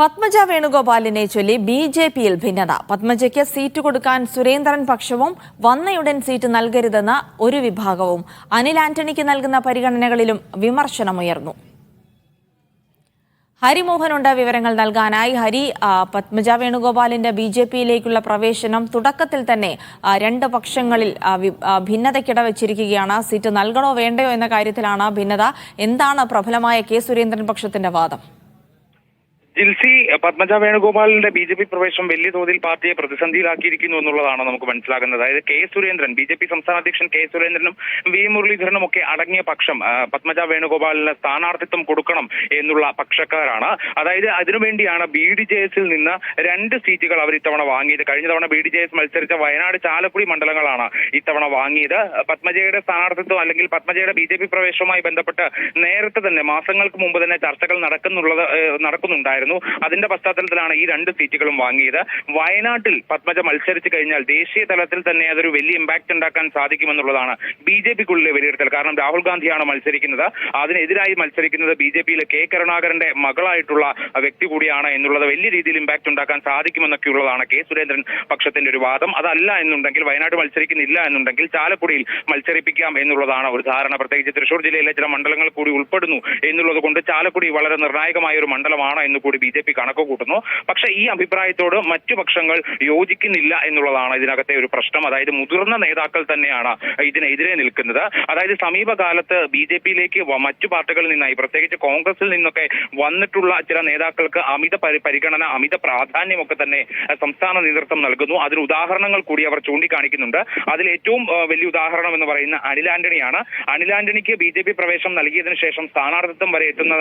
പത്മജ വേണുഗോപാലിനെ ചൊല്ലി ബി.ജെ.പിയിൽ ഭിന്നത. പത്മജയ്ക്ക് സീറ്റ് കൊടുക്കാൻ സുരേന്ദ്രൻ പക്ഷവും വന്നയുടൻ സീറ്റ് നൽകരുതെന്ന ഒരു വിഭാഗവും അനിൽ ആന്റണിക്ക് നൽകുന്ന പരിഗണനകളിലും വിമർശനമുയർന്നു. ഹരിമോഹനുണ്ട് വിവരങ്ങൾ നൽകാനായി. ഹരി, പത്മജ വേണുഗോപാലിന്റെ ബി.ജെ.പിയിലേക്കുള്ള പ്രവേശനം തുടക്കത്തിൽ തന്നെ രണ്ട് പക്ഷങ്ങളിൽ ഭിന്നതയ്ക്കിടവച്ചിരിക്കുകയാണ്. സീറ്റ് നൽകണോ വേണ്ടയോ എന്ന കാര്യത്തിലാണ് ഭിന്നത. എന്താണ് പ്രബലമായ കെ സുരേന്ദ്രൻ പക്ഷത്തിന്റെ വാദം? ജിൽസി, പത്മജ വേണുഗോപാലിന്റെ ബി.ജെ.പി പ്രവേശനം വലിയ തോതിൽ പാർട്ടിയെ പ്രതിസന്ധിയിലാക്കിയിരിക്കുന്നു എന്നുള്ളതാണ് നമുക്ക് മനസ്സിലാകുന്നത്. അതായത് കെ സുരേന്ദ്രൻ, ബി.ജെ.പി സംസ്ഥാന അധ്യക്ഷൻ കെ സുരേന്ദ്രനും വി മുരളീധരനും ഒക്കെ അടങ്ങിയ പക്ഷം പത്മജ വേണുഗോപാലിന് സ്ഥാനാർത്ഥിത്വം കൊടുക്കണം എന്നുള്ള പക്ഷക്കാരാണ്. അതായത് അതിനുവേണ്ടിയാണ് ബി.ഡി.ജെ.എസിൽ നിന്ന് 2 സീറ്റുകൾ അവർ ഇത്തവണ വാങ്ങിയത്. കഴിഞ്ഞ തവണ ബി.ഡി.ജെ.എസ് മത്സരിച്ച വയനാട്, ചാലക്കുടി മണ്ഡലങ്ങളാണ് ഇത്തവണ വാങ്ങിയത്. പത്മജയുടെ സ്ഥാനാർത്ഥിത്വം അല്ലെങ്കിൽ പത്മജയുടെ ബി.ജെ.പി പ്രവേശനവുമായി ബന്ധപ്പെട്ട് നേരത്തെ തന്നെ മാസങ്ങൾക്ക് മുമ്പ് തന്നെ ചർച്ചകൾ നടക്കുന്നുണ്ടായിരുന്നു. അതിന്റെ പശ്ചാത്തലത്തിലാണ് ഈ 2 സീറ്റുകളും വാങ്ങിയത്. വയനാട്ടിൽ പത്മജ മത്സരിച്ചു കഴിഞ്ഞാൽ ദേശീയ തലത്തിൽ തന്നെ അതൊരു വലിയ ഇമ്പാക്ട് ഉണ്ടാക്കാൻ സാധിക്കുമെന്നുള്ളതാണ് ബി.ജെ.പിക്കുള്ളിലെ വിലയിരുത്തൽ. കാരണം രാഹുൽ ഗാന്ധിയാണ് മത്സരിക്കുന്നത്. അതിനെതിരായി മത്സരിക്കുന്നത് ബി.ജെ.പിയിലെ കെ കരുണാകരന്റെ മകളായിട്ടുള്ള വ്യക്തി കൂടിയാണ് എന്നുള്ളത് വലിയ രീതിയിൽ ഇമ്പാക്ട് ഉണ്ടാക്കാൻ സാധിക്കുമെന്നൊക്കെയുള്ളതാണ് കെ സുരേന്ദ്രൻ പക്ഷത്തിന്റെ ഒരു വാദം. അതല്ല എന്നുണ്ടെങ്കിൽ, വയനാട് മത്സരിക്കുന്നില്ല എന്നുണ്ടെങ്കിൽ ചാലക്കുടിയിൽ മത്സരിപ്പിക്കാം എന്നുള്ളതാണ് ഒരു ധാരണ. പ്രത്യേകിച്ച് തൃശൂർ ജില്ലയിലെ ചില മണ്ഡലങ്ങൾ കൂടി ഉൾപ്പെടുന്നു എന്നുള്ളത് കൊണ്ട് ചാലക്കുടി വളരെ നിർണായകമായ ഒരു മണ്ഡലമാണ് എന്ന് കൂടി ബി.ജെ.പി കണക്ക് കൂട്ടുന്നു. പക്ഷേ ഈ അഭിപ്രായത്തോട് മറ്റു പക്ഷങ്ങൾ യോജിക്കുന്നില്ല എന്നുള്ളതാണ് ഇതിനകത്തെ ഒരു പ്രശ്നം. അതായത് മുതിർന്ന നേതാക്കൾ തന്നെയാണ് ഇതിനെതിരെ നിൽക്കുന്നത്. അതായത് സമീപകാലത്ത് ബി.ജെ.പിയിലേക്ക് മറ്റു പാർട്ടികളിൽ നിന്നായി, പ്രത്യേകിച്ച് കോൺഗ്രസിൽ നിന്നൊക്കെ വന്നിട്ടുള്ള ചില നേതാക്കൾക്ക് അമിത പരിഗണന, അമിത പ്രാധാന്യമൊക്കെ തന്നെ സംസ്ഥാന നേതൃത്വം നൽകുന്നു. അതിന് ഉദാഹരണങ്ങൾ കൂടി അവർ ചൂണ്ടിക്കാണിക്കുന്നുണ്ട്. അതിൽ ഏറ്റവും വലിയ ഉദാഹരണം എന്ന് പറയുന്ന അനിൽ ആന്റണിയാണ്. അനിൽ ആന്റണിക്ക് ബി.ജെ.പി പ്രവേശനം നൽകിയതിനു ശേഷം സ്ഥാനാർത്ഥിത്വം വരെ എത്തുന്ന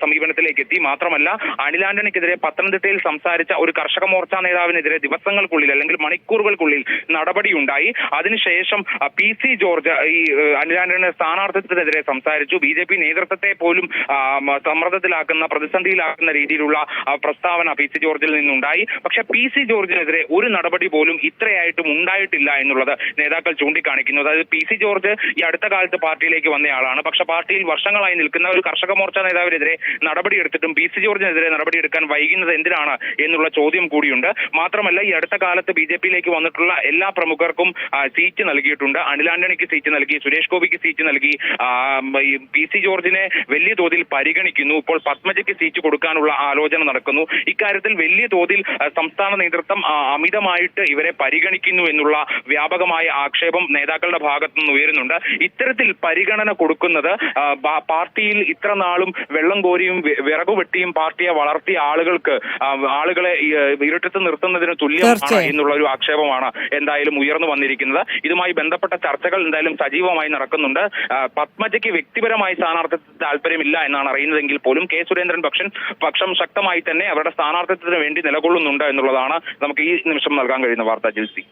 സമീപനത്തിലേക്ക് എത്തി. മാത്രമല്ല, അനിൽ ആന്റണിക്കെതിരെ പത്തനംതിട്ടയിൽ സംസാരിച്ച ഒരു കർഷക മോർച്ച നേതാവിനെതിരെ ദിവസങ്ങൾക്കുള്ളിൽ അല്ലെങ്കിൽ മണിക്കൂറുകൾക്കുള്ളിൽ നടപടിയുണ്ടായി. അതിനുശേഷം പി.സി. ജോർജ് ഈ അനിൽ ആന്റണിയുടെ സ്ഥാനാർത്ഥിത്വത്തിനെതിരെ സംസാരിച്ചു. ബി.ജെ.പി നേതൃത്വത്തെ പോലും സമ്മർദ്ദത്തിലാക്കുന്ന, പ്രതിസന്ധിയിലാക്കുന്ന രീതിയിലുള്ള പ്രസ്താവന പി.സി. ജോർജിൽ നിന്നുണ്ടായി. പക്ഷെ പി.സി. ജോർജിനെതിരെ ഒരു നടപടി പോലും ഇത്രയായിട്ടും ഉണ്ടായിട്ടില്ല എന്നുള്ളത് നേതാക്കൾ ചൂണ്ടിക്കാണിക്കുന്നു. അതായത് പി.സി. ജോർജ് ഈ അടുത്ത കാലത്ത് പാർട്ടിയിലേക്ക് വന്നയാളാണ്. പക്ഷെ പാർട്ടിയിൽ വർഷങ്ങളായി നിൽക്കുന്ന ഒരു കർഷക മോർച്ച നേതാവിനെതിരെ നടപടിയെടുത്തിട്ടും പി.സി. ജോർജിനെതിരെ നടപടിയെടുക്കാൻ വൈകുന്നത് എന്തിനാണ് എന്നുള്ള ചോദ്യം കൂടിയുണ്ട്. മാത്രമല്ല, ഈ അടുത്ത കാലത്ത് ബി.ജെ.പിയിലേക്ക് വന്നിട്ടുള്ള എല്ലാ പ്രമുഖർക്കും സീറ്റ് നൽകിയിട്ടുണ്ട്. അനിൽ ആന്റണിക്ക് സീറ്റ് നൽകി, സുരേഷ് ഗോപിക്ക് സീറ്റ് നൽകി, പി.സി. ജോർജിനെ വലിയ തോതിൽ പരിഗണിക്കുന്നു. ഇപ്പോൾ പത്മജയ്ക്ക് സീറ്റ് കൊടുക്കാനുള്ള ആലോചന നടക്കുന്നു. ഇക്കാര്യത്തിൽ വലിയ തോതിൽ സംസ്ഥാന നേതൃത്വം അമിതമായിട്ട് ഇവരെ പരിഗണിക്കുന്നു എന്നുള്ള വ്യാപകമായ ആക്ഷേപം നേതാക്കളുടെ ഭാഗത്തു നിന്ന് ഉയരുന്നുണ്ട്. ഇത്തരത്തിൽ പരിഗണന കൊടുക്കുന്നത് പാർട്ടിയിൽ ഇത്ര നാളും വെള്ളം കോരിയും വിറകുവെട്ടിയും പാർട്ടിയെ വളർത്തിയ ആളുകളെ ഇരുട്ടത്ത് നിർത്തുന്നതിന് തുല്യമാണ് എന്നുള്ള ഒരു ആക്ഷേപമാണ് എന്തായാലും ഉയർന്നു വന്നിരിക്കുന്നത്. ഇതുമായി ബന്ധപ്പെട്ട ചർച്ചകൾ എന്തായാലും സജീവമായി നടക്കുന്നുണ്ട്. പത്മജയ്ക്ക് വ്യക്തിപരമായി സ്ഥാനാർത്ഥിത്വത്തിൽ താല്പര്യമില്ല എന്നാണ് അറിയുന്നതെങ്കിൽ പോലും കെ സുരേന്ദ്രൻ പക്ഷം ശക്തമായി തന്നെ അവരുടെ സ്ഥാനാർത്ഥിത്വത്തിന് വേണ്ടി നിലകൊള്ളുന്നുണ്ട് എന്നുള്ളതാണ് നമുക്ക് ഈ നിമിഷം നൽകാൻ കഴിയുന്ന വാർത്ത. ജിൽസി.